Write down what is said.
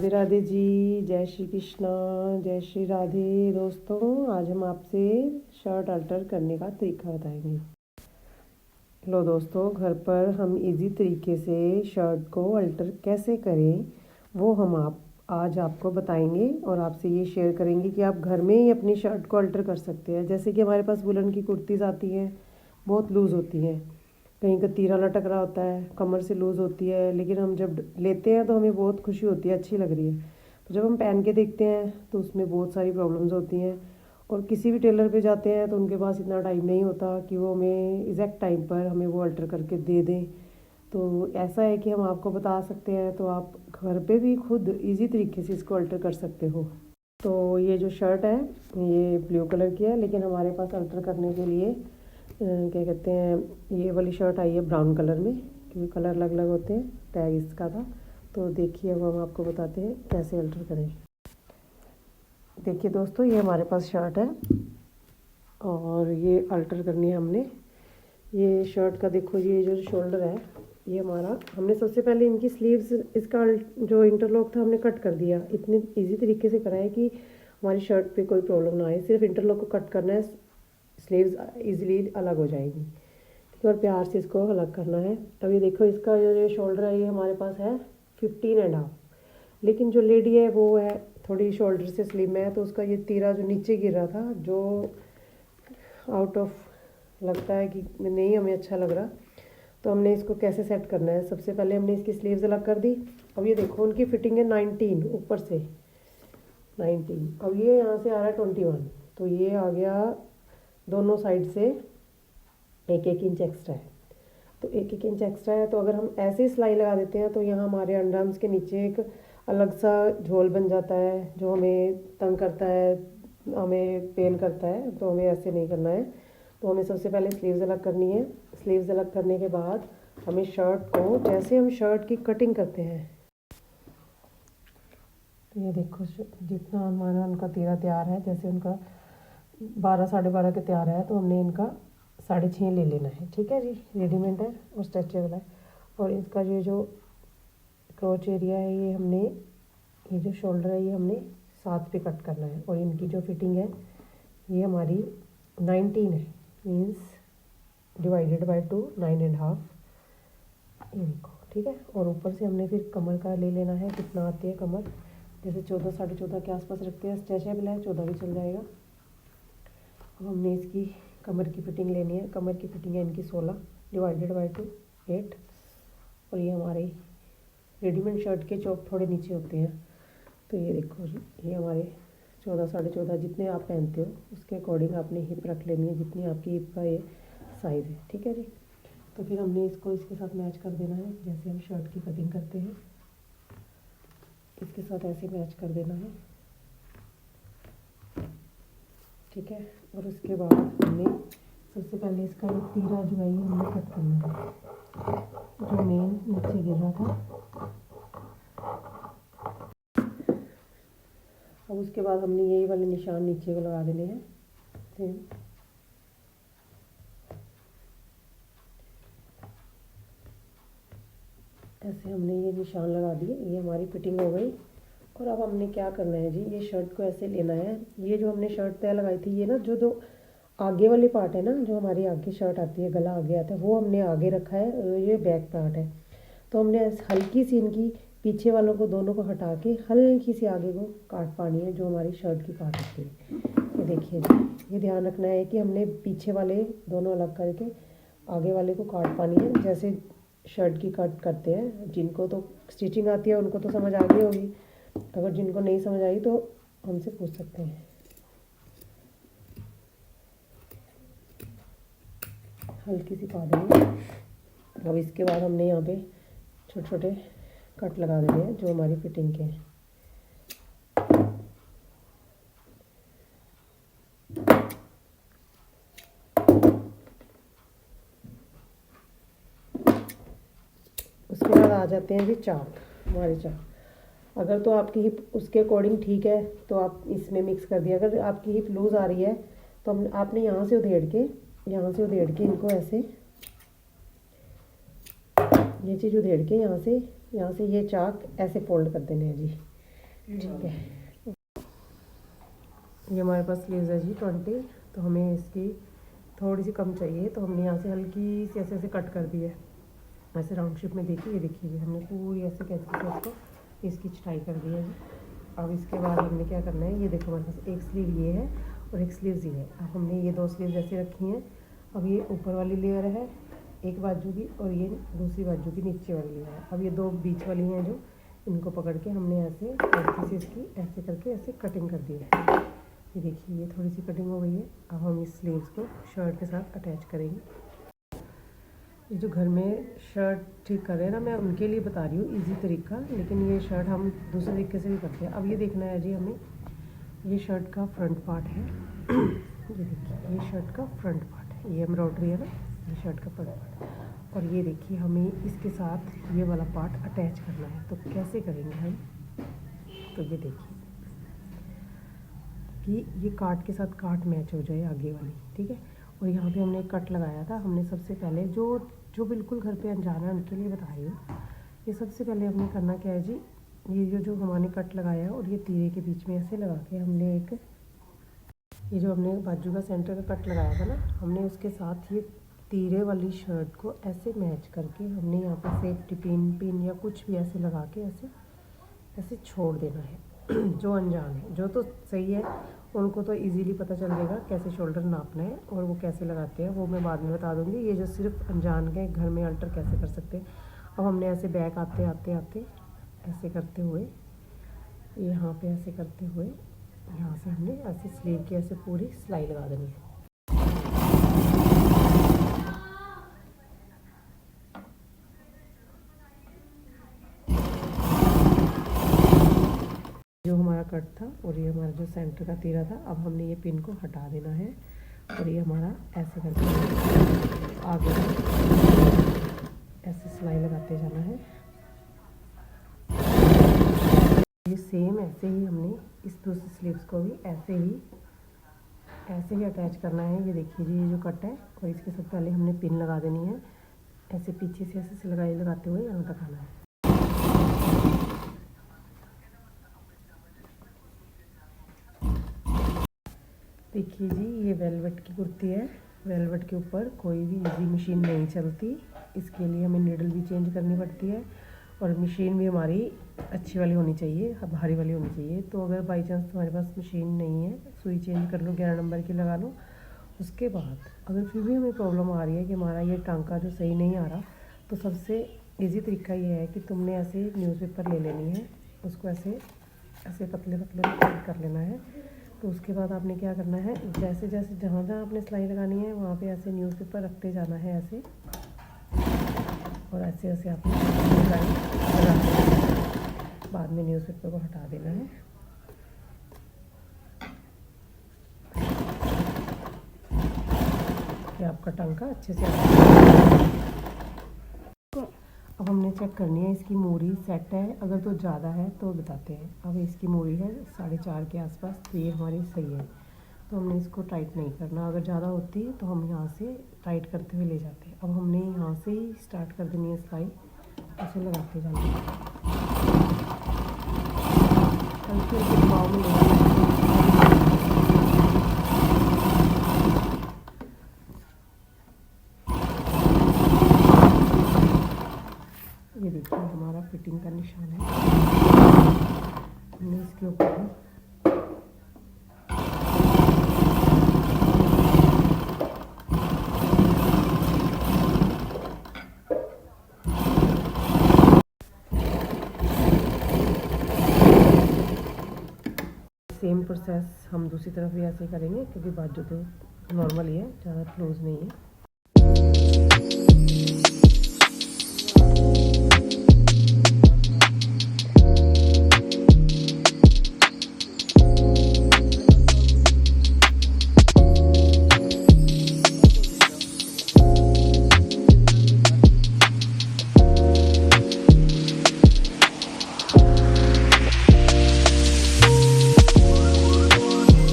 राधे राधे जी, जय श्री कृष्णा, जय श्री राधे। दोस्तों, आज हम आपसे शर्ट अल्टर करने का तरीका बताएंगे। लो दोस्तों, घर पर हम इजी तरीके से शर्ट को अल्टर कैसे करें वो हम आज आपको बताएंगे और आपसे ये शेयर करेंगे कि आप घर में ही अपनी शर्ट को अल्टर कर सकते हैं। जैसे कि हमारे पास वुलन की कुर्तीज़ आती हैं, बहुत लूज़ होती हैं, कहीं का तीरा लटक रहा होता है, कमर से लूज़ होती है, लेकिन हम जब लेते हैं तो हमें बहुत खुशी होती है, अच्छी लग रही है। तो जब हम पहन के देखते हैं तो उसमें बहुत सारी प्रॉब्लम्स होती हैं और किसी भी टेलर पे जाते हैं तो उनके पास इतना टाइम नहीं होता कि वो हमें एग्जैक्ट टाइम पर हमें वो अल्टर करके दे दें। तो ऐसा है कि हम आपको बता सकते हैं, तो आप घर पे भी खुद इजी तरीके से इसको अल्टर कर सकते हो। तो ये जो शर्ट है ये ब्लू कलर की है, लेकिन हमारे पास अल्टर करने के लिए क्या कहते हैं, ये वाली शर्ट आई है ब्राउन कलर में, क्योंकि कलर अलग अलग होते हैं। टैग इसका था, तो देखिए अब हम आपको बताते हैं कैसे अल्टर करें। देखिए दोस्तों, ये हमारे पास शर्ट है और ये अल्टर करनी है हमने। ये शर्ट का देखो, ये जो शोल्डर है ये हमारा, हमने सबसे पहले इनकी स्लीव्स, इसका जो इंटरलॉक था हमने कट कर दिया। इतने इजी तरीके से करा है कि हमारी शर्ट पे कोई प्रॉब्लम ना आए। सिर्फ इंटरलॉक को कट करना है, स्लीव्स इजीली अलग हो जाएगी। ठीक है, और प्यार से इसको अलग करना है। अब ये देखो, इसका जो ये शोल्डर है ये हमारे पास है 15.5, लेकिन जो लेडी है वो है थोड़ी शोल्डर से स्लिम है, तो उसका ये तीरा जो नीचे गिर रहा था, जो आउट ऑफ लगता है कि नहीं हमें अच्छा लग रहा। तो हमने इसको कैसे सेट करना है, सबसे पहले हमने इसकी स्लीव्स अलग कर दी। अब ये देखो, उनकी फिटिंग है 19, ऊपर से 19। अब ये यहाँ से आ रहा है 21, तो ये आ गया दोनों साइड से 1-1 इंच एक्स्ट्रा है। तो 1-1 इंच एक्स्ट्रा है, तो अगर हम ऐसे ही सिलाई लगा देते हैं तो यहाँ हमारे अंडरआर्म्स के नीचे एक अलग सा झोल बन जाता है, जो हमें तंग करता है, हमें पेन करता है। तो हमें ऐसे नहीं करना है। तो हमें सबसे पहले स्लीव्स अलग करनी है। स्लीव्स अलग करने के बाद हमें शर्ट को, जैसे हम शर्ट की कटिंग करते हैं, तो ये देखो जितना हमारा उनका तीरा तैयार है, जैसे उनका 12 12.5 के तैयार है, तो हमने इनका 6.5 ले लेना है। ठीक है जी, रेडीमेड है और स्ट्रेचेबल है। और इसका ये जो क्रोच एरिया है, ये हमने, ये जो शोल्डर है ये हमने 7 पे कट करना है। और इनकी जो फिटिंग है ये हमारी 19 है, मीन्स डिवाइडेड बाय 2, 9.5। ये देखो, ठीक है। और ऊपर से हमने फिर कमर का ले लेना है, कितना आती है कमर, जैसे 14 14.5 के आसपास रखते हैं, स्ट्रेचेबल है, 14 भी चल जाएगा। अब हमने इसकी कमर की फिटिंग लेनी है। कमर की फिटिंग है इनकी 16 डिवाइडेड बाय 2, 8। और ये हमारे रेडीमेड शर्ट के चौक थोड़े नीचे होते हैं, तो ये देखो जी, ये हमारे 14 14.5 जितने आप पहनते हो उसके अकॉर्डिंग आपने हिप रख लेनी है, जितनी आपकी हिप का ये साइज़ है। ठीक है जी। तो फिर हमने इसको इसके साथ मैच कर देना है, जैसे हम शर्ट की कटिंग करते हैं इसके साथ ऐसे मैच कर देना है। ठीक है। और उसके बाद हमने सबसे पहले इसका एक तीरा जो है ये हमने कट करना है, जो मेन नीचे गिर रहा था। अब उसके बाद हमने यही वाले निशान नीचे को लगा देने हैं सेम। ऐसे हमने ये निशान लगा दिए, ये हमारी फिटिंग हो गई। और अब हमने क्या करना है जी, ये शर्ट को ऐसे लेना है। ये जो हमने शर्ट तय लगाई थी, ये ना जो आगे वाली पार्ट है ना, जो हमारी आगे शर्ट आती है, गला आगे आता है, वो हमने आगे रखा है, ये बैक पार्ट है। तो हमने हल्की सी इनकी पीछे वालों को दोनों को हटा के हल्की सी आगे को काट पानी है, जो हमारी शर्ट की काट होती है। ये देखिए जी, ये ध्यान रखना है कि हमने पीछे वाले दोनों अलग करके आगे वाले को काट पानी है, जैसे शर्ट की कट करते हैं। जिनको तो स्टिचिंग आती है उनको तो समझ आ गई होगी, अगर जिनको नहीं समझ आई तो हमसे पूछ सकते हैं। हल्की सी पा देंगे। अब इसके बाद हमने यहाँ पे छोटे छोटे कट लगा देने हैं, जो हमारी फिटिंग के हैं। उसके बाद आ जाते हैं जी चाक, हमारे चाक। अगर तो आपकी हिप उसके अकॉर्डिंग ठीक है तो आप इसमें मिक्स कर दिया। अगर आपकी हिप लूज़ आ रही है तो आपने यहाँ से उधेड़ के इनको ऐसे, ये चीज़ उधेड़ के यहाँ से ये चाक ऐसे फोल्ड कर देने हैं जी। ठीक है, ये हमारे पास स्लीव्स है जी 20, तो हमें इसकी थोड़ी सी कम चाहिए, तो हमने यहाँ से हल्की सी ऐसे ऐसे कट कर दी है, ऐसे राउंड शेप में। देखिए, ये देखिए जी, हमने पूरी ऐसे कैसे से इसको इसकी छटाई कर दी है जी। अब इसके बाद हमने क्या करना है, ये देखो हमारे पास एक स्लीव ये है और एक स्लीव्स ये है। अब हमने ये 2 स्लीव्स ऐसे रखी हैं। अब ये ऊपर वाली लेयर है एक बाजू की, और ये दूसरी बाजू की नीचे वाली लेयर है। अब ये 2 बीच वाली हैं जो, इनको पकड़ के हमने ऐसे हल्की सी इसकी ऐसे करके ऐसे कटिंग कर दी है। ये देखिए, ये थोड़ी सी कटिंग हो गई है। अब हम इस स्लीव्स को शर्ट के साथ अटैच करेंगे। ये जो घर में शर्ट ठीक कर रहे हैं ना, मैं उनके लिए बता रही हूँ इजी तरीका, लेकिन ये शर्ट हम दूसरे तरीके से भी करते हैं। अब ये देखना है जी हमें, ये शर्ट का फ्रंट पार्ट है। ये देखिए, ये शर्ट का फ्रंट पार्ट है, ये एम्ब्रॉयडरी है ना, ये शर्ट का फ्रंट पार्ट। और ये देखिए, हमें इसके साथ ये वाला पार्ट अटैच करना है। तो कैसे करेंगे हम, तो ये देखिए कि ये काट के साथ काट मैच हो जाए आगे वाली, ठीक है। और यहाँ पे हमने कट लगाया था। हमने सबसे पहले जो बिल्कुल घर पे अनजाना है उनके लिए बता रही हूँ। ये सबसे पहले हमने करना क्या है जी, ये जो हमने कट लगाया है और ये तीरे के बीच में ऐसे लगा के हमने एक, ये जो हमने बाजू का सेंटर का कट लगाया था ना, हमने उसके साथ ये तीरे वाली शर्ट को ऐसे मैच करके हमने यहाँ पर सेफ्टी पिन या कुछ भी ऐसे लगा के ऐसे ऐसे छोड़ देना है। जो अनजान है, जो तो सही है उनको तो इजीली पता चल जाएगा कैसे शोल्डर नापना है और वो कैसे लगाते हैं, वो मैं बाद में बता दूंगी। ये जो सिर्फ अनजान के घर में अल्टर कैसे कर सकते हैं। अब हमने ऐसे बैक आते आते आते ऐसे करते हुए, यहाँ पे ऐसे करते हुए, यहाँ से हमने ऐसे स्लीव की ऐसे पूरी सिलाई लगा देनी है। जो हमारा कट था और ये हमारा जो सेंटर का तीरा था, अब हमने ये पिन को हटा देना है और ये हमारा ऐसे करके आगे ऐसे सिलाई लगाते जाना है। ये सेम ऐसे ही हमने इस दूसरी स्लीव्स को भी ऐसे ही अटैच करना है। ये देखिए जी, ये जो कट है और इसके साथ पहले हमने पिन लगा देनी है। ऐसे पीछे से ऐसे सिलाई लगाते हुए यहाँ तक आना है। देखिए जी, ये वेलवेट की कुर्ती है। वेलवेट के ऊपर कोई भी इजी मशीन नहीं चलती, इसके लिए हमें नीडल भी चेंज करनी पड़ती है और मशीन भी हमारी अच्छी वाली होनी चाहिए, भारी वाली होनी चाहिए। तो अगर बाई चांस तुम्हारे पास मशीन नहीं है, सुई चेंज कर लो, 11 नंबर की लगा लो। उसके बाद अगर फिर भी हमें प्रॉब्लम आ रही है कि हमारा ये टांका जो सही नहीं आ रहा, तो सबसे ईजी तरीका ये है कि तुमने ऐसे न्यूज़पेपर ले लेनी है, उसको ऐसे ऐसे पतले पतले फोल्ड कर लेना है। तो उसके बाद आपने क्या करना है, जैसे जैसे जहाँ जहाँ आपने सिलाई लगानी है वहाँ पे ऐसे न्यूज़पेपर रखते जाना है ऐसे, और ऐसे ऐसे आपने सिलाई लगा देना। बाद में न्यूज़पेपर को हटा देना है। कि आपका टांका अच्छे से अब हमने चेक करनी है इसकी मूरी सेट है। अगर तो ज़्यादा है तो बताते हैं। अब इसकी मूरी है 4.5 के आसपास, तो ये हमारी सही है। तो हमने इसको टाइट नहीं करना। अगर ज़्यादा होती तो हम यहाँ से टाइट करते हुए ले जाते। अब हमने यहाँ से ही स्टार्ट कर देनी है सिलाई, ऐसे लगाते जाना है। हल्के हल्के दबाव में लगाना है। ये देखिए हमारा फिटिंग का निशान है। हमने इसके ऊपर सेम प्रोसेस हम दूसरी तरफ भी ऐसे ही करेंगे, क्योंकि बाजू तो नॉर्मल ही है, ज़्यादा क्लोज नहीं है।